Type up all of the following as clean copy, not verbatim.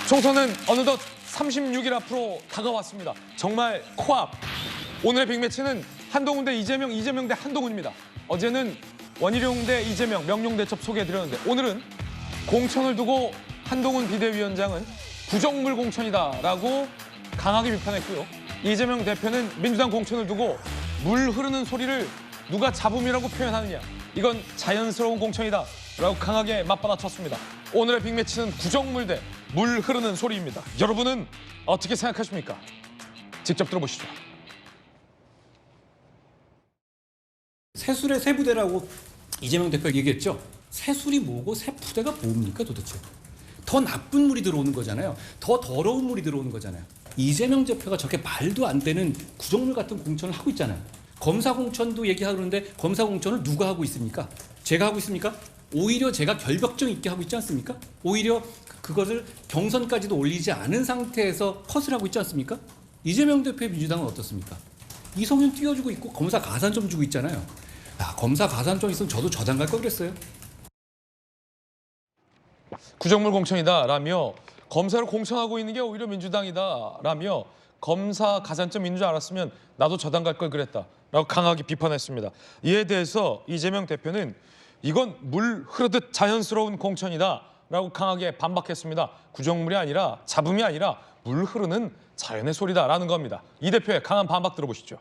총선은 어느덧 36일 앞으로 다가왔습니다. 정말 코앞. 오늘의 빅매치는 한동훈 대 이재명, 이재명 대 한동훈입니다. 어제는 원희룡 대 이재명, 명룡대첩 소개해드렸는데 오늘은 공천을 두고 한동훈 비대위원장은 부정물 공천이다라고 강하게 비판했고요. 이재명 대표는 민주당 공천을 두고 물 흐르는 소리를 누가 잡음이라고 표현하느냐. 이건 자연스러운 공천이다라고 강하게 맞받아쳤습니다. 오늘의 빅매치는 부정물 대 물 흐르는 소리입니다. 여러분은 어떻게 생각하십니까? 직접 들어보시죠. 새술의 새부대라고 이재명 대표가 얘기했죠. 새술이 뭐고 새부대가 뭡니까 도대체? 더 나쁜 물이 들어오는 거잖아요. 더 더러운 물이 들어오는 거잖아요. 이재명 대표가 저렇게 말도 안 되는 구정물 같은 공천을 하고 있잖아요. 검사 공천도 얘기하고 그러는데 검사 공천을 누가 하고 있습니까? 제가 하고 있습니까? 오히려 제가 결벽증 있게 하고 있지 않습니까? 오히려 그것을 경선까지도 올리지 않은 상태에서 컷을 하고 있지 않습니까? 이재명 대표의 민주당은 어떻습니까? 이성윤 띄워주고 있고 검사 가산점 주고 있잖아요. 야, 검사 가산점 있으면 저도 저당 갈 걸 그랬어요. 구정물 공천이다라며 검사를 공천하고 있는 게 오히려 민주당이다라며 검사 가산점 있는 줄 알았으면 나도 저당 갈 걸 그랬다라고 강하게 비판했습니다. 이에 대해서 이재명 대표는 이건 물 흐르듯 자연스러운 공천이다라고 강하게 반박했습니다. 구정물이 아니라 잡음이 아니라 물 흐르는 자연의 소리다라는 겁니다. 이 대표의 강한 반박 들어보시죠.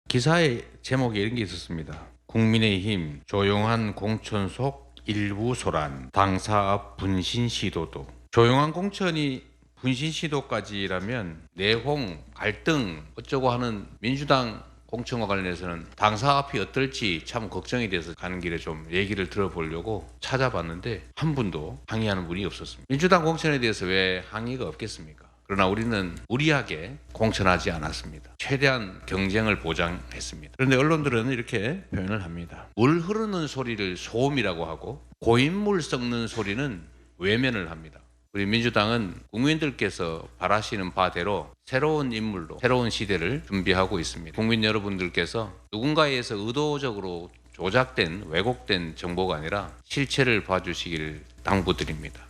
기사의 제목에 이런 게 있었습니다. 국민의힘 조용한 공천 속 일부 소란, 당사 앞 분신 시도도. 조용한 공천이 분신 시도까지라면 내홍, 갈등 어쩌고 하는 민주당 공천과 관련해서는 당사 앞이 어떨지 참 걱정이 돼서 가는 길에 좀 얘기를 들어보려고 찾아봤는데 한 분도 항의하는 분이 없었습니다. 민주당 공천에 대해서 왜 항의가 없겠습니까? 그러나 우리는 무리하게 공천하지 않았습니다. 최대한 경쟁을 보장했습니다. 그런데 언론들은 이렇게 표현을 합니다. 물 흐르는 소리를 소음이라고 하고 고인물 썩는 소리는 외면을 합니다. 우리 민주당은 국민들께서 바라시는 바대로 새로운 인물로 새로운 시대를 준비하고 있습니다. 국민 여러분들께서 누군가에 의해서 의도적으로 조작된 왜곡된 정보가 아니라 실체를 봐주시기를 당부드립니다.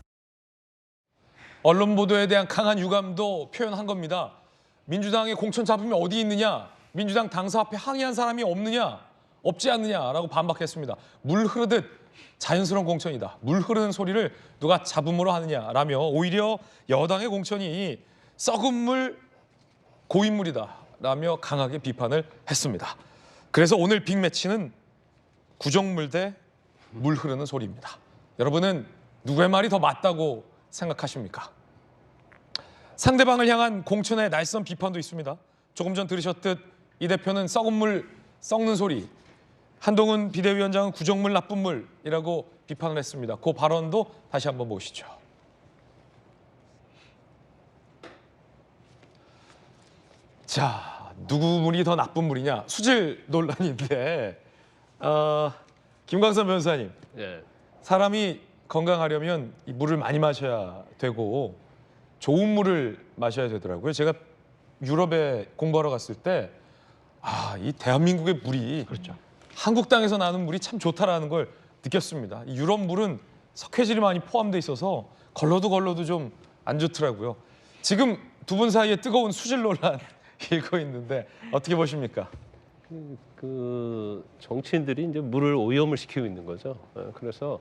언론 보도에 대한 강한 유감도 표현한 겁니다. 민주당의 공천 잡음이 어디 있느냐? 민주당 당사 앞에 항의한 사람이 없느냐? 없지 않느냐라고 반박했습니다. 물 흐르듯 자연스러운 공천이다. 물 흐르는 소리를 누가 잡음으로 하느냐라며 오히려 여당의 공천이 썩은 물, 고인물이다라며 강하게 비판을 했습니다. 그래서 오늘 빅매치는 구정물 대 물 흐르는 소리입니다. 여러분은 누구의 말이 더 맞다고 생각하십니까? 상대방을 향한 공천의 날선 비판도 있습니다. 조금 전 들으셨듯 이 대표는 썩은 물, 썩는 소리, 한동훈 비대위원장은 구정물, 나쁜 물이라고 비판을 했습니다. 그 발언도 다시 한번 보시죠. 자, 누구 물이 더 나쁜 물이냐? 수질 논란인데 김광선 변호사님, 예. 사람이 건강하려면 이 물을 많이 마셔야 되고 좋은 물을 마셔야 되더라고요. 제가 유럽에 공부하러 갔을 때 이 대한민국의 물이 그렇죠. 한국 땅에서 나는 물이 참 좋다라는 걸 느꼈습니다. 이 유럽 물은 석회질이 많이 포함돼 있어서 걸러도 좀 안 좋더라고요. 지금 두 분 사이에 뜨거운 수질 논란 일고 있는데 어떻게 보십니까? 그 정치인들이 이제 물을 오염을 시키고 있는 거죠. 그래서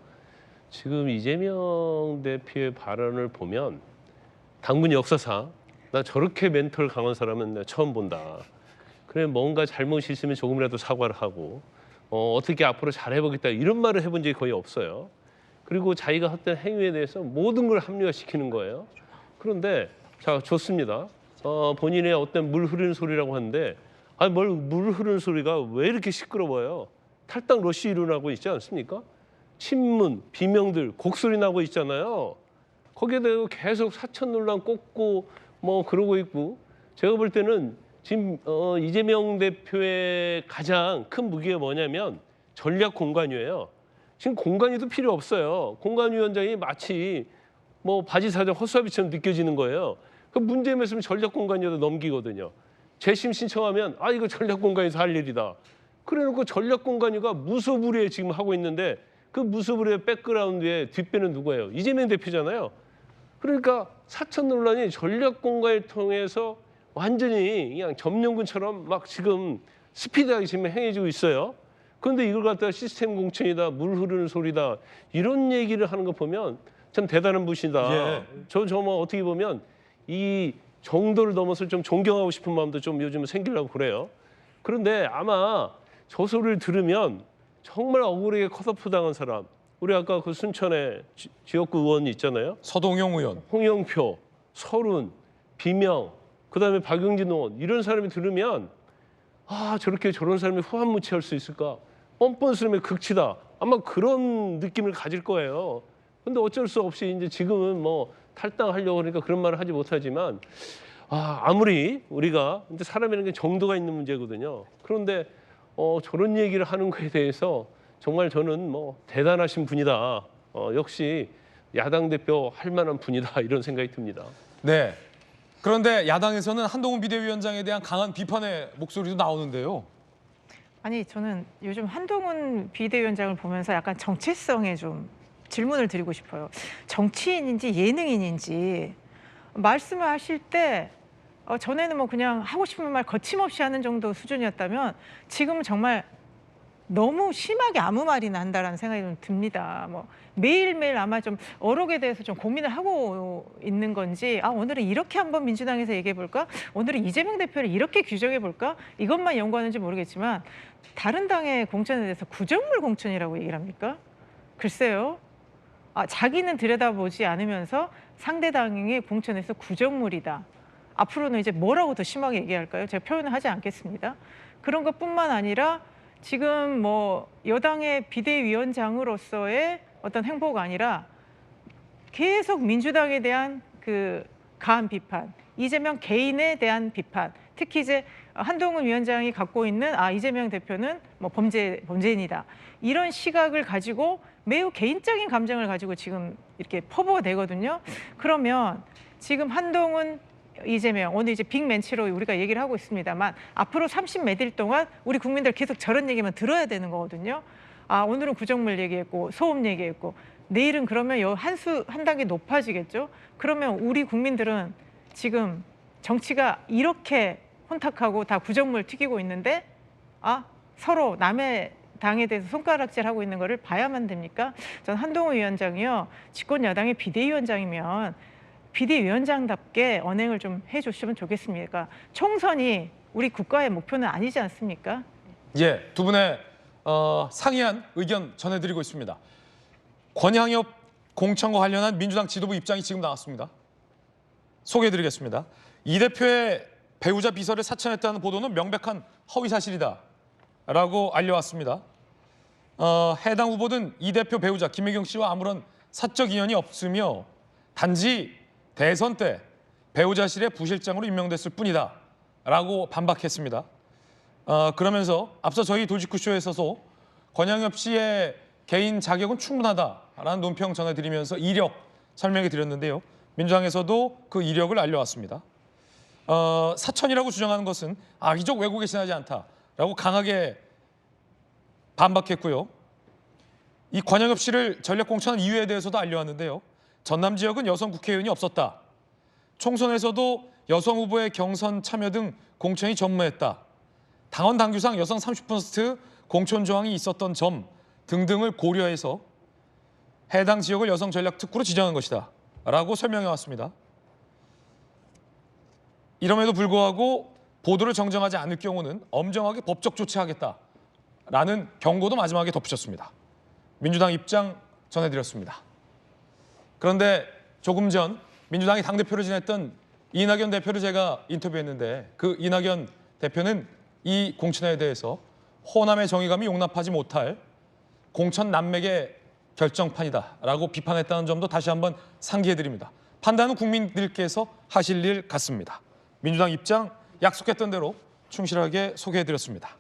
지금 이재명 대표의 발언을 보면 당군 역사상 나 저렇게 멘털 강한 사람은 내가 처음 본다. 그래 뭔가 잘못이 있으면 조금이라도 사과를 하고 어떻게 앞으로 잘해보겠다 이런 말을 해본 적이 거의 없어요. 그리고 자기가 했던 행위에 대해서 모든 걸 합리화시키는 거예요. 그런데 자 좋습니다. 본인의 어떤 물 흐르는 소리라고 하는데 뭘 물 흐르는 소리가 왜 이렇게 시끄러워요? 탈당 러시 일어나고 있지 않습니까? 친문, 비명들, 곡소리 나고 있잖아요. 거기에 대해서 계속 사천 논란 꽂고 뭐 그러고 있고 제가 볼 때는 지금 이재명 대표의 가장 큰 무기가 뭐냐면 전략 공관위예요. 지금 공관위도 필요 없어요. 공관위원장이 마치 뭐 바지 사장 허수아비처럼 느껴지는 거예요. 그 문제만 있으면 전략 공관위에도 넘기거든요. 재심 신청하면 이거 전략 공관위에서 할 일이다. 그래놓고 전략 공관위가 무소불위에 지금 하고 있는데 그 무소불위의 백그라운드에 뒷배는 누구예요? 이재명 대표잖아요. 그러니까 사천 논란이 전략 공갈 통해서 완전히 그냥 점령군처럼 막 지금 스피드하게 지금 행해지고 있어요. 그런데 이걸 갖다가 시스템 공천이다, 물 흐르는 소리다 이런 얘기를 하는 거 보면 참 대단한 분이다. 예. 저 뭐 어떻게 보면 이 정도를 넘어서 좀 존경하고 싶은 마음도 좀 요즘 생기려고 그래요. 그런데 아마 저 소리를 들으면 정말 억울하게 컷오프 당한 사람, 우리 아까 그 순천의 지역구 의원이 있잖아요. 서동용 의원. 홍영표, 설훈, 비명, 그다음에 박용진 의원 이런 사람이 들으면 아 저렇게 저런 사람이 후한무치할 수 있을까? 뻔뻔스러움의 극치다. 아마 그런 느낌을 가질 거예요. 근데 어쩔 수 없이 이제 지금은 뭐 탈당하려고 하니까 그런 말을 하지 못하지만 아무리 우리가 근데 사람이라는 게 정도가 있는 문제거든요. 그런데 저런 얘기를 하는 거에 대해서 정말 저는 뭐 대단하신 분이다. 역시 야당 대표 할 만한 분이다 이런 생각이 듭니다. 네. 그런데 야당에서는 한동훈 비대위원장에 대한 강한 비판의 목소리도 나오는데요. 아니 저는 요즘 한동훈 비대위원장을 보면서 약간 정체성에 좀 질문을 드리고 싶어요. 정치인인지 예능인인지 말씀을 하실 때 전에는 뭐 그냥 하고 싶은 말 거침없이 하는 정도 수준이었다면 지금은 정말 너무 심하게 아무 말이나 한다라는 생각이 좀 듭니다. 뭐 매일매일 아마 좀 어록에 대해서 좀 고민을 하고 있는 건지 오늘은 이렇게 한번 민주당에서 얘기해 볼까? 오늘은 이재명 대표를 이렇게 규정해 볼까? 이것만 연구하는지 모르겠지만 다른 당의 공천에 대해서 구정물 공천이라고 얘기를 합니까? 글쎄요. 자기는 들여다보지 않으면서 상대 당의 공천에서 구정물이다. 앞으로는 이제 뭐라고 더 심하게 얘기할까요? 제가 표현을 하지 않겠습니다. 그런 것뿐만 아니라 지금 뭐 여당의 비대위원장으로서의 어떤 행보가 아니라 계속 민주당에 대한 그 가한 비판, 이재명 개인에 대한 비판, 특히 이제 한동훈 위원장이 갖고 있는 이재명 대표는 뭐 범죄인이다 이런 시각을 가지고 매우 개인적인 감정을 가지고 지금 이렇게 퍼부어대거든요. 그러면 지금 한동훈 이재명 오늘 이제 빅맨치로 우리가 얘기를 하고 있습니다만 앞으로 30몇 일 동안 우리 국민들 계속 저런 얘기만 들어야 되는 거거든요. 오늘은 구정물 얘기했고 소음 얘기했고 내일은 그러면 한 단계 높아지겠죠. 그러면 우리 국민들은 지금 정치가 이렇게 혼탁하고 다 구정물 튀기고 있는데 서로 남의 당에 대해서 손가락질하고 있는 거를 봐야만 됩니까? 전 한동훈 위원장이요. 집권 여당의 비대위원장이면 비대위원장답게 언행을 좀 해주시면 좋겠습니까? 총선이 우리 국가의 목표는 아니지 않습니까? 예, 두 분의 상이한 의견 전해드리고 있습니다. 권양엽 공천과 관련한 민주당 지도부 입장이 지금 나왔습니다. 소개해드리겠습니다. 이 대표의 배우자 비서를 사천했다는 보도는 명백한 허위 사실이다 라고 알려왔습니다. 해당 후보는 이 대표 배우자 김혜경 씨와 아무런 사적 인연이 없으며 단지 대선 때 배우자실의 부실장으로 임명됐을 뿐이다 라고 반박했습니다. 그러면서 앞서 저희 돌직구쇼에서도 권양엽 씨의 개인 자격은 충분하다라는 논평 전해드리면서 이력 설명해 드렸는데요. 민주당에서도 그 이력을 알려왔습니다. 사천이라고 주장하는 것은 악의적 왜곡에 지나지 않다라고 강하게 반박했고요. 이 권양엽 씨를 전략 공천한 이유에 대해서도 알려왔는데요. 전남 지역은 여성 국회의원이 없었다. 총선에서도 여성 후보의 경선 참여 등 공천이 전무했다. 당원 당규상 여성 30% 공천 조항이 있었던 점 등등을 고려해서 해당 지역을 여성 전략 특구로 지정한 것이다 라고 설명해 왔습니다. 이럼에도 불구하고 보도를 정정하지 않을 경우는 엄정하게 법적 조치하겠다라는 경고도 마지막에 덧붙였습니다. 민주당 입장 전해드렸습니다. 그런데 조금 전 민주당이 당대표를 지냈던 이낙연 대표를 제가 인터뷰했는데 그 이낙연 대표는 이 공천에 대해서 호남의 정의감이 용납하지 못할 공천 난맥의 결정판이다라고 비판했다는 점도 다시 한번 상기해드립니다. 판단은 국민들께서 하실 일 같습니다. 민주당 입장 약속했던 대로 충실하게 소개해드렸습니다.